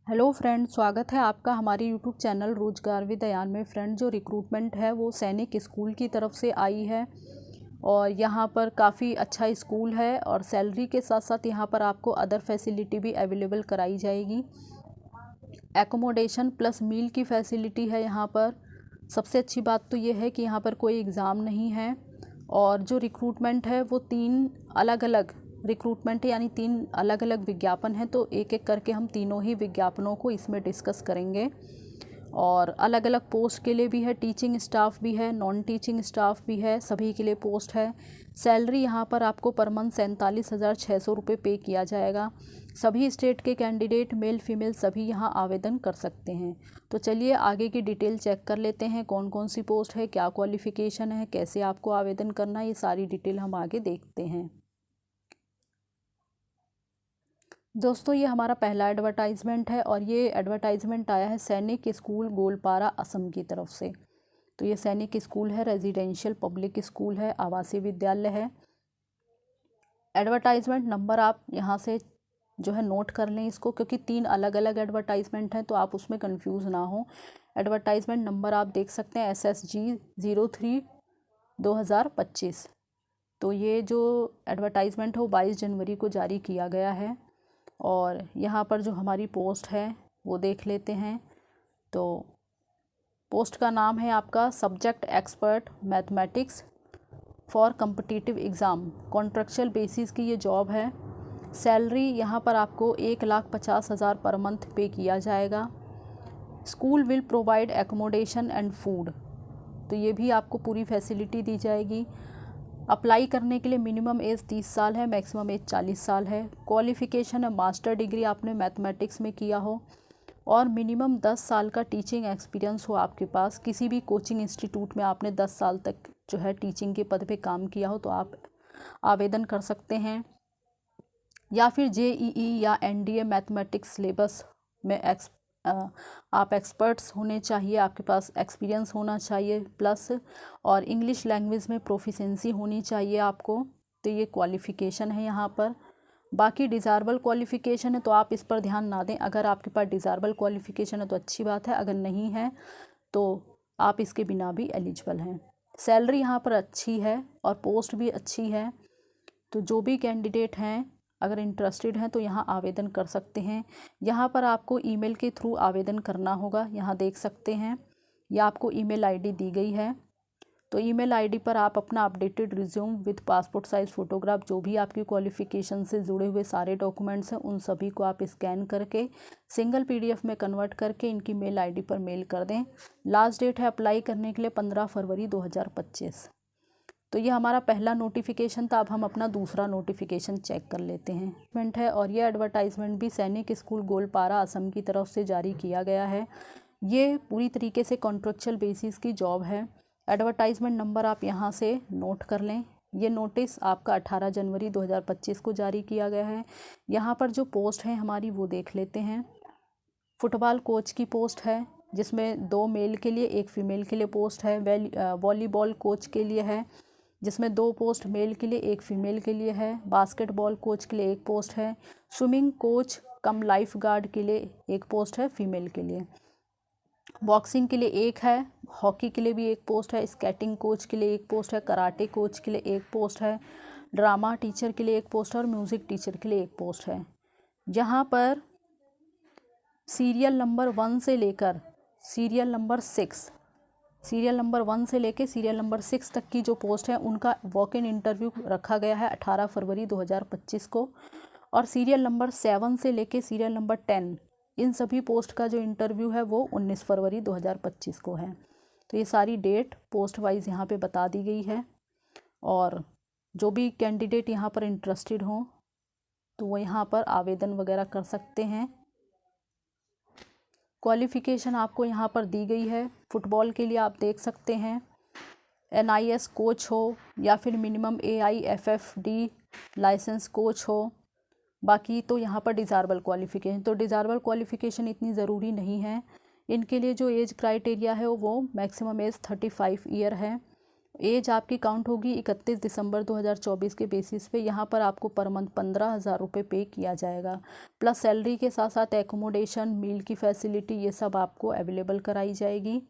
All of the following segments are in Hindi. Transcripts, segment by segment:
हेलो फ्रेंड, स्वागत है आपका हमारे यूट्यूब चैनल रोजगार विद अयान में। फ्रेंड, जो रिक्रूटमेंट है वो सैनिक स्कूल की तरफ से आई है और यहाँ पर काफ़ी अच्छा स्कूल है और सैलरी के साथ साथ यहाँ पर आपको अदर फैसिलिटी भी अवेलेबल कराई जाएगी। एकोमोडेशन प्लस मील की फैसिलिटी है यहाँ पर। सबसे अच्छी बात तो ये है कि यहाँ पर कोई एग्ज़ाम नहीं है और जो रिक्रूटमेंट है वो 3 अलग अलग रिक्रूटमेंट है, यानी 3 अलग अलग विज्ञापन हैं। तो एक एक करके हम तीनों ही विज्ञापनों को इसमें डिस्कस करेंगे और अलग अलग पोस्ट के लिए भी है, टीचिंग स्टाफ भी है, नॉन टीचिंग स्टाफ भी है, सभी के लिए पोस्ट है। सैलरी यहाँ पर आपको पर मंथ 47,600 रुपये पे किया जाएगा। सभी स्टेट के कैंडिडेट मेल फीमेल सभी यहाँ आवेदन कर सकते हैं। तो चलिए आगे की डिटेल चेक कर लेते हैं, कौन कौन सी पोस्ट है, क्या क्वालिफ़िकेशन है, कैसे आपको आवेदन करना है, ये सारी डिटेल हम आगे देखते हैं। दोस्तों, ये हमारा पहला एडवर्टाइजमेंट है और ये एडवर्टाइजमेंट आया है सैनिक स्कूल गोलपारा असम की तरफ से। तो ये सैनिक स्कूल है, रेजिडेंशियल पब्लिक स्कूल है, आवासीय विद्यालय है। एडवर्टाइजमेंट नंबर आप यहाँ से जो है नोट कर लें इसको, क्योंकि 3 अलग अलग एडवर्टाइजमेंट हैं तो आप उसमें कंफ्यूज ना हो। एडवर्टाइजमेंट नंबर आप देख सकते हैं SSG 03/2025। तो ये जो एडवर्टाइजमेंट है वो 22 जनवरी को जारी किया गया है और यहाँ पर जो हमारी पोस्ट है वो देख लेते हैं। तो पोस्ट का नाम है आपका subject expert mathematics for competitive exam. Contractual basis की ये जॉब है। सैलरी यहाँ पर आपको 1,50,000 पर मंथ पे किया जाएगा। School will provide accommodation and food, तो ये भी आपको पूरी फैसिलिटी दी जाएगी। अप्लाई करने के लिए मिनिमम एज 30 साल है, मैक्सिमम एज 40 साल है। क्वालिफ़िकेशन है मास्टर डिग्री आपने मैथमेटिक्स में किया हो और मिनिमम 10 साल का टीचिंग एक्सपीरियंस हो आपके पास। किसी भी कोचिंग इंस्टीट्यूट में आपने 10 साल तक जो है टीचिंग के पद पे काम किया हो तो आप आवेदन कर सकते हैं। या फिर JEE या NDA मैथमेटिक्स सिलेबस में आप एक्सपर्ट्स होने चाहिए, आपके पास एक्सपीरियंस होना चाहिए प्लस, और इंग्लिश लैंग्वेज में प्रोफिशेंसी होनी चाहिए आपको। तो ये क्वालिफ़िकेशन है यहाँ पर। बाकी डिज़ायरेबल क्वालिफ़िकेशन है तो आप इस पर ध्यान ना दें। अगर आपके पास डिज़ायरेबल क्वालिफ़िकेशन है तो अच्छी बात है, अगर नहीं है तो आप इसके बिना भी एलिजिबल हैं। सैलरी यहाँ पर अच्छी है और पोस्ट भी अच्छी है। तो जो भी कैंडिडेट हैं अगर इंटरेस्टेड हैं तो यहाँ आवेदन कर सकते हैं। यहाँ पर आपको ईमेल के थ्रू आवेदन करना होगा, यहाँ देख सकते हैं या आपको ईमेल आईडी दी गई है। तो ईमेल आईडी पर आप अपना updated resume with passport size photograph, जो भी आपकी क्वालिफ़िकेशन से जुड़े हुए सारे डॉक्यूमेंट्स हैं उन सभी को आप स्कैन करके सिंगल PDF में कन्वर्ट करके इनकी मेल आईडी पर मेल कर दें। लास्ट डेट है अप्लाई करने के लिए 15 फरवरी 2025। तो ये हमारा पहला नोटिफिकेशन था। अब हम अपना दूसरा नोटिफिकेशन चेक कर लेते हैं। एडवर्टाइजमेंट है और ये एडवर्टाइजमेंट भी सैनिक स्कूल गोलपारा असम की तरफ से जारी किया गया है। ये पूरी तरीके से कॉन्ट्रेक्चुअल बेसिस की जॉब है। एडवर्टाइजमेंट नंबर आप यहाँ से नोट कर लें। ये नोटिस आपका 18 जनवरी 2025 को जारी किया गया है। यहाँ पर जो पोस्ट है हमारी वो देख लेते हैं। फुटबॉल कोच की पोस्ट है जिसमें 2 मेल के लिए 1 फीमेल के लिए पोस्ट है। वॉलीबॉल कोच के लिए है जिसमें 2 पोस्ट मेल के लिए 1 फीमेल के लिए है। बास्केटबॉल कोच के लिए 1 पोस्ट है। स्विमिंग कोच कम लाइफ गार्ड के लिए 1 पोस्ट है फीमेल के लिए। बॉक्सिंग के लिए 1 है। हॉकी के लिए भी 1 पोस्ट है। स्केटिंग कोच के लिए 1 पोस्ट है। कराटे कोच के लिए 1 पोस्ट है। ड्रामा टीचर के लिए 1 पोस्ट है और म्यूज़िक टीचर के लिए 1 पोस्ट है। जहाँ पर सीरियल नंबर 1 से लेकर सीरियल नंबर 6 तक की जो पोस्ट है उनका वॉक इन इंटरव्यू रखा गया है 18 फरवरी 2025 को। और सीरियल नंबर 7 से लेके सीरियल नंबर 10 इन सभी पोस्ट का जो इंटरव्यू है वो 19 फरवरी 2025 को है। तो ये सारी डेट पोस्ट वाइज यहाँ पे बता दी गई है और जो भी कैंडिडेट यहाँ पर इंटरेस्टेड हों तो वो यहाँ पर आवेदन वगैरह कर सकते हैं। क्वालिफ़िकेशन आपको यहाँ पर दी गई है। फुटबॉल के लिए आप देख सकते हैं NIS कोच हो या फिर मिनिमम AIFFD लाइसेंस कोच हो। बाकी तो यहाँ पर डिज़ायरेबल क्वालिफ़िकेशन, तो डिज़ायरेबल क्वालिफ़िकेशन इतनी ज़रूरी नहीं है। इनके लिए जो एज क्राइटेरिया है वो मैक्सिमम एज 35 ईयर है। एज आपकी काउंट होगी 31 दिसंबर 2024 के बेसिस पे। यहाँ पर आपको पर मंथ 15,000 रुपये पे किया जाएगा, प्लस सैलरी के साथ साथ एकोमोडेशन, मील की फैसिलिटी, ये सब आपको अवेलेबल कराई जाएगी।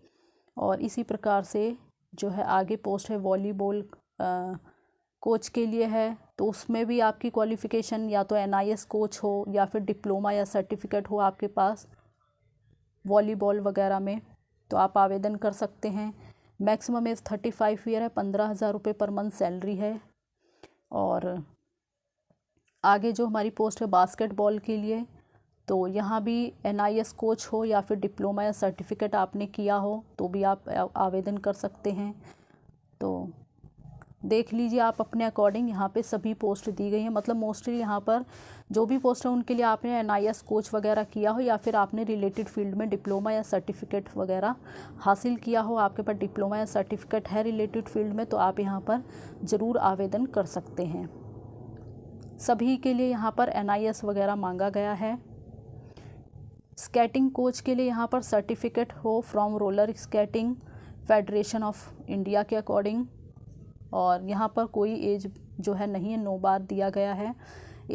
और इसी प्रकार से जो है आगे पोस्ट है वॉलीबॉल कोच के लिए है, तो उसमें भी आपकी क्वालिफ़िकेशन या तो NIS कोच हो या फिर डिप्लोमा या सर्टिफिकेट हो आपके पास वॉलीबॉल वगैरह में, तो आप आवेदन कर सकते हैं। मैक्सिमम एज 35 ईयर है, 15,000 रुपये पर मंथ सैलरी है। और आगे जो हमारी पोस्ट है बास्केटबॉल के लिए, तो यहाँ भी NIS कोच हो या फिर डिप्लोमा या सर्टिफिकेट आपने किया हो तो भी आप आवेदन कर सकते हैं। तो देख लीजिए आप अपने अकॉर्डिंग, यहाँ पे सभी पोस्ट दी गई हैं। मतलब मोस्टली यहाँ पर जो भी पोस्ट है उनके लिए आपने NIS कोच वगैरह किया हो या फिर आपने रिलेटेड फील्ड में डिप्लोमा या सर्टिफिकेट वगैरह हासिल किया हो, आपके पास डिप्लोमा या सर्टिफिकेट है रिलेटेड फील्ड में, तो आप यहाँ पर ज़रूर आवेदन कर सकते हैं। सभी के लिए यहाँ पर NIS वगैरह मांगा गया है। स्केटिंग कोच के लिए यहाँ पर सर्टिफिकेट हो from roller skating federation of India के अकॉर्डिंग। और यहाँ पर कोई एज जो है नहीं है, 9 बार दिया गया है,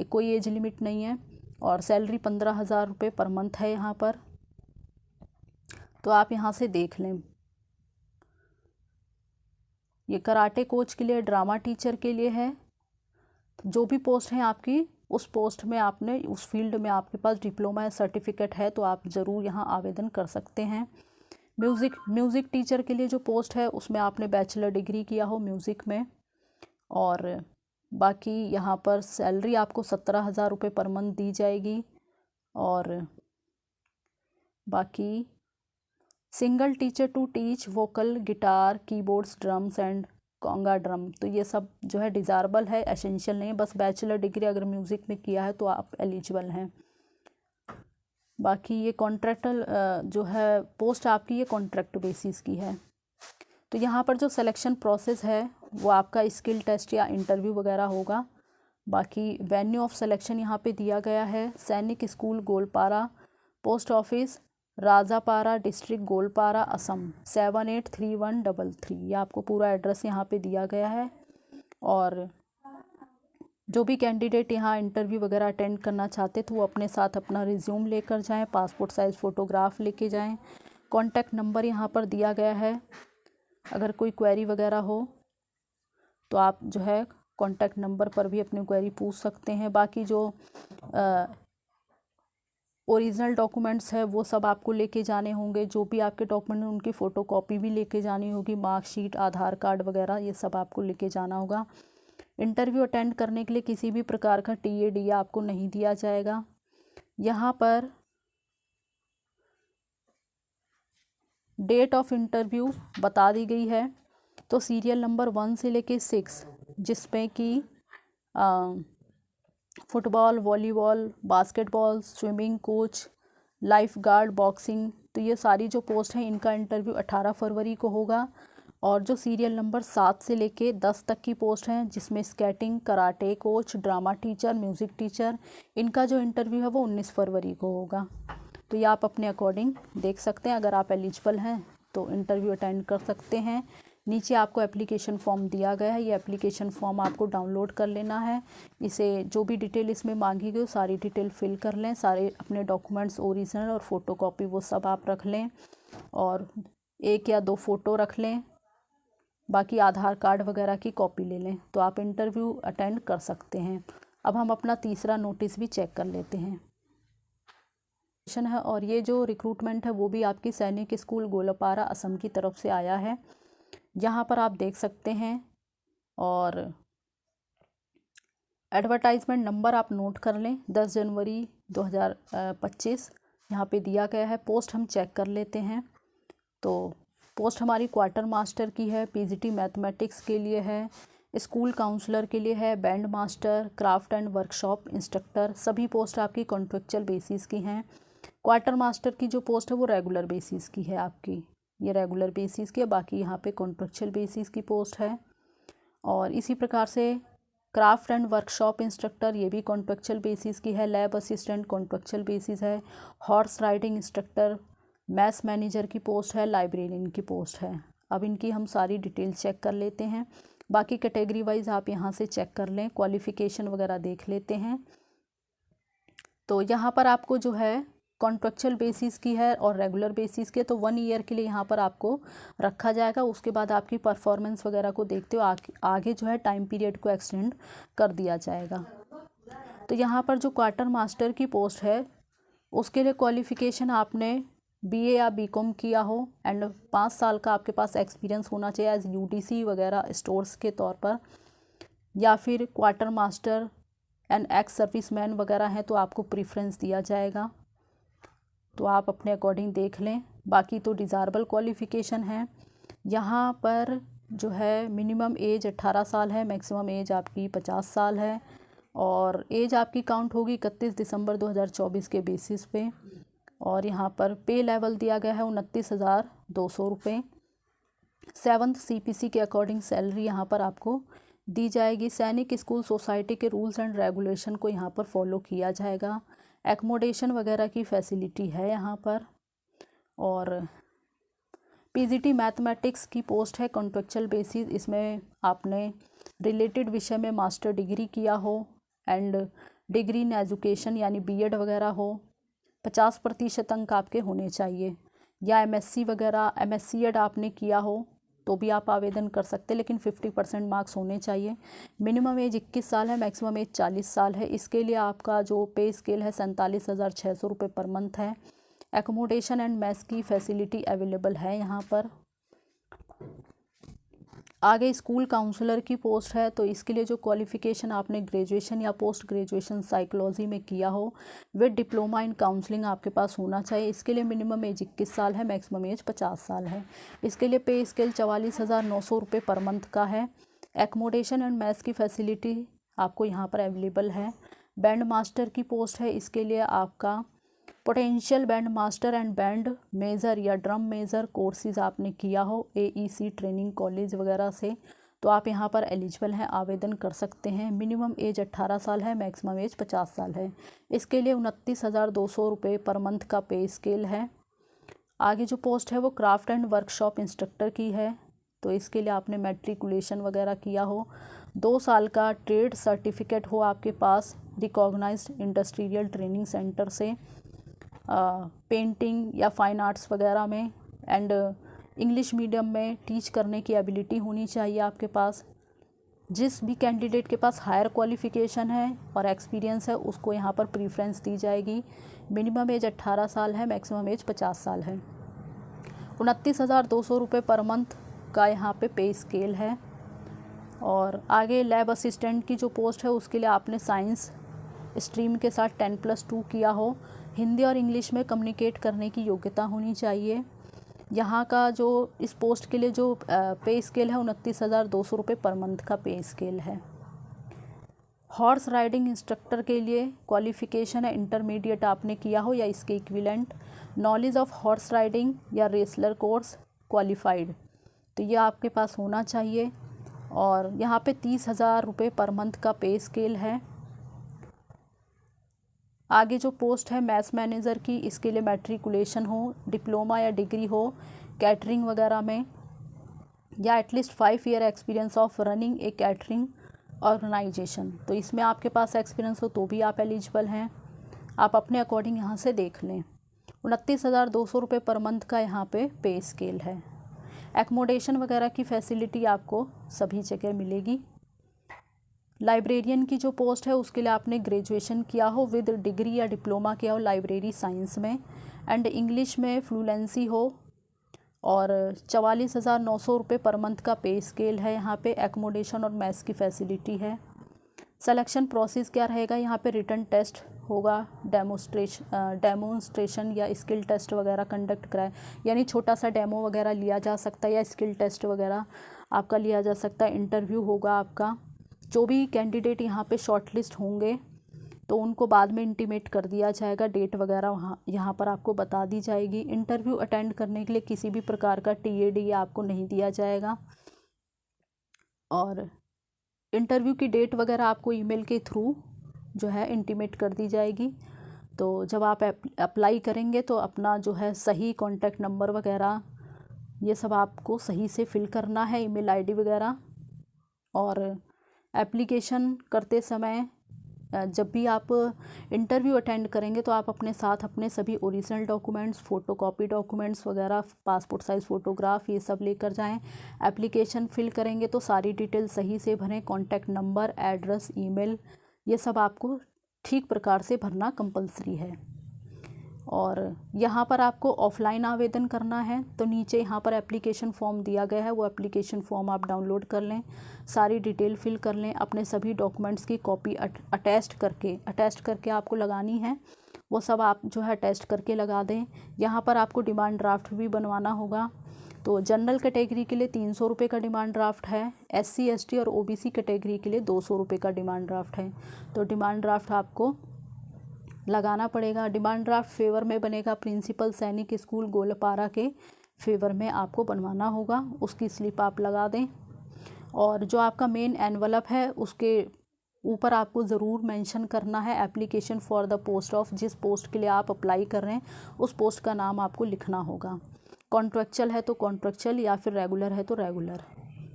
कोई एज लिमिट नहीं है। और सैलरी 15,000 रुपये पर मंथ है यहाँ पर, तो आप यहाँ से देख लें। ये कराटे कोच के लिए, ड्रामा टीचर के लिए है। जो भी पोस्ट हैं आपकी, उस पोस्ट में आपने उस फील्ड में आपके पास डिप्लोमा या सर्टिफिकेट है तो आप ज़रूर यहाँ आवेदन कर सकते हैं। म्यूज़िक टीचर के लिए जो पोस्ट है उसमें आपने बैचलर डिग्री किया हो म्यूज़िक में। और बाकी यहाँ पर सैलरी आपको 17,000 रुपये पर मंथ दी जाएगी। और बाकी single teacher to teach vocal, guitar, keyboards, drums and conga drum, तो ये सब जो है डिज़ायरेबल है, एसेंशियल नहीं है। बस बैचलर डिग्री अगर म्यूज़िक में किया है तो आप एलिजिबल हैं। बाकी ये कॉन्ट्रैक्टल जो है पोस्ट आपकी, ये कॉन्ट्रैक्ट बेसिस की है। तो यहाँ पर जो सिलेक्शन प्रोसेस है वो आपका स्किल टेस्ट या इंटरव्यू वगैरह होगा। बाकी वेन्यू ऑफ सिलेक्शन यहाँ पे दिया गया है, सैनिक school Goalpara, post office Rajapara, district Goalpara, Assam 783133। ये आपको पूरा एड्रेस यहाँ पे दिया गया है। और जो भी कैंडिडेट यहाँ इंटरव्यू वगैरह अटेंड करना चाहते तो वो अपने साथ अपना रिज्यूम लेकर जाएं, पासपोर्ट साइज़ फ़ोटोग्राफ लेके जाएं। कॉन्टैक्ट नंबर यहाँ पर दिया गया है, अगर कोई क्वेरी वगैरह हो तो आप जो है कॉन्टैक्ट नंबर पर भी अपनी क्वेरी पूछ सकते हैं। बाकी जो ओरिजिनल डॉक्यूमेंट्स है वो सब आपको लेके जाने होंगे। जो भी आपके डॉक्यूमेंट हैं उनकी फ़ोटोकॉपी भी लेके जानी होगी, मार्कशीट, आधार कार्ड वगैरह ये सब आपको लेके जाना होगा। इंटरव्यू अटेंड करने के लिए किसी भी प्रकार का TAD आपको नहीं दिया जाएगा। यहाँ पर डेट ऑफ इंटरव्यू बता दी गई है, तो सीरियल नंबर 1 से लेके 6, जिसमें कि football, volleyball, basketball, swimming coach, life guard, boxing, तो ये सारी जो पोस्ट हैं इनका इंटरव्यू 18 फरवरी को होगा। और जो सीरियल नंबर 7 से लेके 10 तक की पोस्ट हैं, जिसमें skating, karate coach, drama teacher, music teacher, इनका जो इंटरव्यू है वो 19 फरवरी को होगा। तो ये आप अपने अकॉर्डिंग देख सकते हैं, अगर आप एलिजिबल हैं तो इंटरव्यू अटेंड कर सकते हैं। नीचे आपको एप्लीकेशन फॉर्म दिया गया है, ये एप्लीकेशन फॉर्म आपको डाउनलोड कर लेना है। इसे जो भी डिटेल इसमें मांगी गई सारी डिटेल फिल कर लें, सारे अपने डॉक्यूमेंट्स ओरिजिनल और फ़ोटोकॉपी वो सब आप रख लें, और 1 या 2 फ़ोटो रख लें, बाकी आधार कार्ड वगैरह की कॉपी ले लें, तो आप इंटरव्यू अटेंड कर सकते हैं। अब हम अपना तीसरा नोटिस भी चेक कर लेते हैं है। और ये जो रिक्रूटमेंट है वो भी आपकी सैनिक स्कूल गोलपारा असम की तरफ से आया है, यहाँ पर आप देख सकते हैं। और एडवर्टाइजमेंट नंबर आप नोट कर लें, 10 जनवरी 2025 यहाँ पे दिया गया है। पोस्ट हम चेक कर लेते हैं, तो पोस्ट हमारी क्वार्टर मास्टर की है, PGT मैथमेटिक्स के लिए है, स्कूल काउंसलर के लिए है, band master, craft and workshop instructor, सभी पोस्ट आपकी कॉन्ट्रेक्चुअल बेसिस की हैं। क्वार्टर मास्टर की जो पोस्ट है वो रेगुलर बेसिस की है आपकी, ये रेगुलर बेसिस की है, बाकी यहाँ पे कॉन्ट्रेक्चुअल बेसिस की पोस्ट है। और इसी प्रकार से क्राफ्ट एंड वर्कशॉप इंस्ट्रक्टर, ये भी कॉन्ट्रेक्चुअल बेसिस की है। लैब असिस्टेंट कॉन्ट्रेक्चुअल बेसिस है। Horse riding instructor, maths manager की पोस्ट है, लाइब्रेरियन की पोस्ट है। अब इनकी हम सारी डिटेल चेक कर लेते हैं। बाकी कैटेगरी वाइज आप यहाँ से चेक कर लें, क्वालिफ़िकेशन वगैरह देख लेते हैं। तो यहाँ पर आपको जो है कॉन्ट्रेक्चुअल बेसिस की है और रेगुलर बेसिस के, तो 1 ईयर के लिए यहाँ पर आपको रखा जाएगा। उसके बाद आपकी परफॉर्मेंस वगैरह को देखते हुए आगे जो है टाइम पीरियड को एक्सटेंड कर दिया जाएगा। तो यहाँ पर जो क्वार्टर मास्टर की पोस्ट है उसके लिए क्वालिफ़िकेशन आपने बीए या बीकॉम किया हो एंड 5 साल का आपके पास एक्सपीरियंस होना चाहिए एज यूटीसी वगैरह स्टोर्स के तौर पर, या फिर quarter master and ex serviceman वगैरह हैं तो आपको प्रेफरेंस दिया जाएगा। तो आप अपने अकॉर्डिंग देख लें। बाकी तो डिज़ायरेबल क्वालिफ़िकेशन है। यहाँ पर जो है मिनिमम एज 18 साल है, मैक्सिमम एज आपकी 50 साल है और एज आपकी काउंट होगी 31 दिसंबर 2024 के बेसिस पे। और यहाँ पर पे लेवल दिया गया है 29,200 रुपये। 7th CPC के अकॉर्डिंग सैलरी यहाँ पर आपको दी जाएगी। सैनिक स्कूल सोसाइटी के रूल्स एंड रेगुलेशन को यहाँ पर फॉलो किया जाएगा। एकोमोडेशन वगैरह की फैसिलिटी है यहाँ पर। और पीजीटी मैथमेटिक्स की पोस्ट है कॉन्ट्रेक्चुअल बेसिस। इसमें आपने रिलेटेड विषय में मास्टर डिग्री किया हो एंड डिग्री इन एजुकेशन यानी बीएड वगैरह हो। 50% अंक आपके होने चाहिए, या एमएससी वगैरह एमएससीएड आपने किया हो तो भी आप आवेदन कर सकते हैं, लेकिन 50% मार्क्स होने चाहिए। मिनिमम एज 21 साल है, मैक्सिमम एज 40 साल है। इसके लिए आपका जो पे स्केल है 47,600 रुपये पर मंथ है। एकोमोडेशन एंड मेस की फैसिलिटी अवेलेबल है यहाँ पर। आगे स्कूल काउंसलर की पोस्ट है, तो इसके लिए जो क्वालिफ़िकेशन आपने ग्रेजुएशन या पोस्ट ग्रेजुएशन साइकोलॉजी में किया हो विद डिप्लोमा इन काउंसलिंग आपके पास होना चाहिए। इसके लिए मिनिमम एज 21 साल है, मैक्सिमम एज 50 साल है। इसके लिए पे स्केल 44,900 रुपये पर मंथ का है। एकोमोडेशन एंड मेस की फैसिलिटी आपको यहाँ पर अवेलेबल है। बैंड मास्टर की पोस्ट है, इसके लिए आपका potential band master and band major या ड्रम मेजर कोर्सेज आपने किया हो AEC ट्रेनिंग कॉलेज वगैरह से, तो आप यहाँ पर एलिजिबल हैं, आवेदन कर सकते हैं। मिनिमम एज 18 साल है, मैक्सिमम एज 50 साल है। इसके लिए 29,200 रुपये पर मंथ का पे स्केल है। आगे जो पोस्ट है वो क्राफ्ट एंड वर्कशॉप इंस्ट्रक्टर की है, तो इसके लिए आपने मैट्रिकुलेशन वगैरह किया हो, 2 साल का ट्रेड सर्टिफिकेट हो आपके पास रिकॉग्नाइज्ड इंडस्ट्रियल ट्रेनिंग सेंटर से पेंटिंग या फाइन आर्ट्स वगैरह में, एंड इंग्लिश मीडियम में टीच करने की एबिलिटी होनी चाहिए आपके पास। जिस भी कैंडिडेट के पास हायर क्वालिफ़िकेशन है और एक्सपीरियंस है उसको यहाँ पर प्रीफ्रेंस दी जाएगी। मिनिमम एज 18 साल है, मैक्सिमम एज 50 साल है। 29,200 रुपये पर मंथ का यहाँ पे स्केल है। और आगे लैब असिस्टेंट की जो पोस्ट है उसके लिए आपने साइंस स्ट्रीम के साथ 10+2 किया हो। हिंदी और इंग्लिश में कम्युनिकेट करने की योग्यता होनी चाहिए। यहाँ का जो इस पोस्ट के लिए जो पे स्केल है 29,200 रुपये पर मंथ का पे स्केल है। हॉर्स राइडिंग इंस्ट्रक्टर के लिए क्वालिफ़िकेशन है इंटरमीडिएट आपने किया हो या इसके equivalent. Knowledge of horse riding या रेसलर कोर्स क्वालिफाइड, तो ये आपके पास होना चाहिए। और यहाँ पे 30,000 रुपये पर मंथ का पे स्केल है। आगे जो पोस्ट है मैथ्स मैनेजर की, इसके लिए मैट्रिकुलेशन हो, डिप्लोमा या डिग्री हो कैटरिंग वगैरह में, या at least 5 year experience of running a catering organisation, तो इसमें आपके पास एक्सपीरियंस हो तो भी आप एलिजिबल हैं। आप अपने अकॉर्डिंग यहाँ से देख लें। 29,200 रुपये पर मंथ का यहाँ पे स्केल है। एकोमोडेशन वगैरह की फैसिलिटी आपको सभी जगह मिलेगी। लाइब्रेरियन की जो पोस्ट है उसके लिए आपने ग्रेजुएशन किया हो विद डिग्री या डिप्लोमा किया हो लाइब्रेरी साइंस में, एंड इंग्लिश में फ्लुएंसी हो, और 44,900 रुपये पर मंथ का पे स्केल है। यहाँ पे एकोमोडेशन और मेस की फैसिलिटी है। सिलेक्शन प्रोसेस क्या रहेगा, यहाँ पे रिटन टेस्ट होगा, डेमोन्स्ट्रेशन या स्किल टेस्ट वगैरह कंडक्ट कराए, यानी छोटा सा डेमो वगैरह लिया जा सकता है या स्किल टेस्ट वगैरह आपका लिया जा सकता है। इंटरव्यू होगा आपका। जो भी कैंडिडेट यहाँ पे शॉर्टलिस्ट होंगे तो उनको बाद में इंटीमेट कर दिया जाएगा, डेट वगैरह वहाँ यहाँ पर आपको बता दी जाएगी। इंटरव्यू अटेंड करने के लिए किसी भी प्रकार का TAD आपको नहीं दिया जाएगा, और इंटरव्यू की डेट वगैरह आपको ईमेल के थ्रू जो है इंटीमेट कर दी जाएगी। तो जब आप अप्लाई करेंगे तो अपना जो है सही कॉन्टैक्ट नंबर वगैरह ये सब आपको सही से फिल करना है, ईमेल आईडी वगैरह। और एप्लीकेशन करते समय जब भी आप इंटरव्यू अटेंड करेंगे तो आप अपने साथ अपने सभी ओरिजिनल डॉक्यूमेंट्स, फ़ोटोकॉपी डॉक्यूमेंट्स वगैरह, पासपोर्ट साइज़ फ़ोटोग्राफ, ये सब लेकर जाएं। एप्लीकेशन फिल करेंगे तो सारी डिटेल सही से भरें, कॉन्टैक्ट नंबर, एड्रेस, ईमेल, ये सब आपको ठीक प्रकार से भरना कंपलसरी है। और यहाँ पर आपको ऑफ़लाइन आवेदन करना है तो नीचे यहाँ पर एप्लीकेशन फ़ॉर्म दिया गया है, वो एप्लीकेशन फ़ॉर्म आप डाउनलोड कर लें, सारी डिटेल फिल कर लें, अपने सभी डॉक्यूमेंट्स की कॉपी अटैच्ड करके आपको लगानी है, वो सब आप जो है अटैच्ड करके लगा दें। यहाँ पर आपको डिमांड ड्राफ्ट भी बनवाना होगा। तो जनरल कैटेगरी के लिए 300 रुपये का डिमांड ड्राफ्ट है, SC ST और OBC कैटेगरी के लिए 200 रुपये का डिमांड ड्राफ्ट है। तो डिमांड ड्राफ्ट आपको लगाना पड़ेगा। डिमांड ड्राफ्ट फेवर में बनेगा प्रिंसिपल सैनिक स्कूल गोलपारा के फेवर में आपको बनवाना होगा, उसकी स्लिप आप लगा दें। और जो आपका मेन एनवलप है उसके ऊपर आपको ज़रूर मेंशन करना है application for the post of, जिस पोस्ट के लिए आप अप्लाई कर रहे हैं उस पोस्ट का नाम आपको लिखना होगा। कॉन्ट्रेक्चुअल है तो कॉन्ट्रेक्चुअल, या फिर रेगुलर है तो रेगुलर,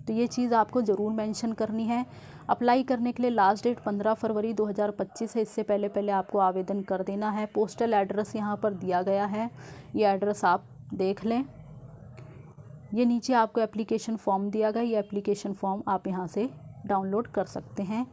तो ये चीज़ आपको ज़रूर मेंशन करनी है। अप्लाई करने के लिए लास्ट डेट 15 फरवरी 2025 है, इससे पहले आपको आवेदन कर देना है। पोस्टल एड्रेस यहाँ पर दिया गया है, ये एड्रेस आप देख लें। ये नीचे आपको एप्लीकेशन फॉर्म दिया गया, ये एप्लीकेशन फॉर्म आप यहाँ से डाउनलोड कर सकते हैं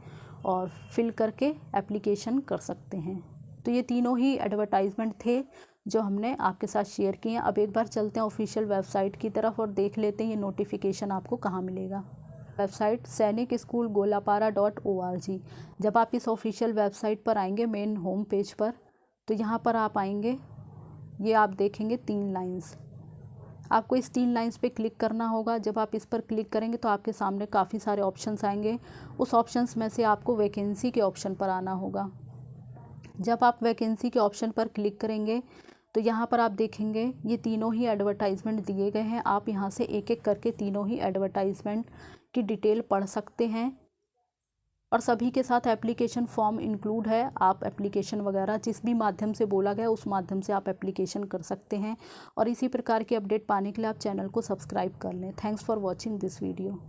और फिल करके एप्लीकेशन कर सकते हैं। तो ये तीनों ही एडवर्टाइजमेंट थे जो हमने आपके साथ शेयर किए हैं। अब एक बार चलते हैं ऑफिशियल वेबसाइट की तरफ और देख लेते हैं ये नोटिफिकेशन आपको कहाँ मिलेगा। वेबसाइट सैनिक स्कूल गोलापारा.org। जब आप इस ऑफिशियल वेबसाइट पर आएंगे मेन होम पेज पर, तो यहाँ पर आप आएंगे, ये आप देखेंगे 3 लाइंस, आपको इस 3 लाइंस पे क्लिक करना होगा। जब आप इस पर क्लिक करेंगे तो आपके सामने काफ़ी सारे ऑप्शंस आएंगे, उस ऑप्शंस में से आपको वैकेंसी के ऑप्शन पर आना होगा। जब आप वैकेंसी के ऑप्शन पर क्लिक करेंगे तो यहाँ पर आप देखेंगे ये तीनों ही एडवर्टाइजमेंट दिए गए हैं। आप यहाँ से एक एक करके तीनों ही एडवर्टाइजमेंट की डिटेल पढ़ सकते हैं और सभी के साथ एप्लीकेशन फॉर्म इंक्लूड है। आप एप्लीकेशन वगैरह जिस भी माध्यम से बोला गया उस माध्यम से आप एप्लीकेशन कर सकते हैं। और इसी प्रकार की अपडेट पाने के लिए आप चैनल को सब्सक्राइब कर लें। Thanks for watching this video.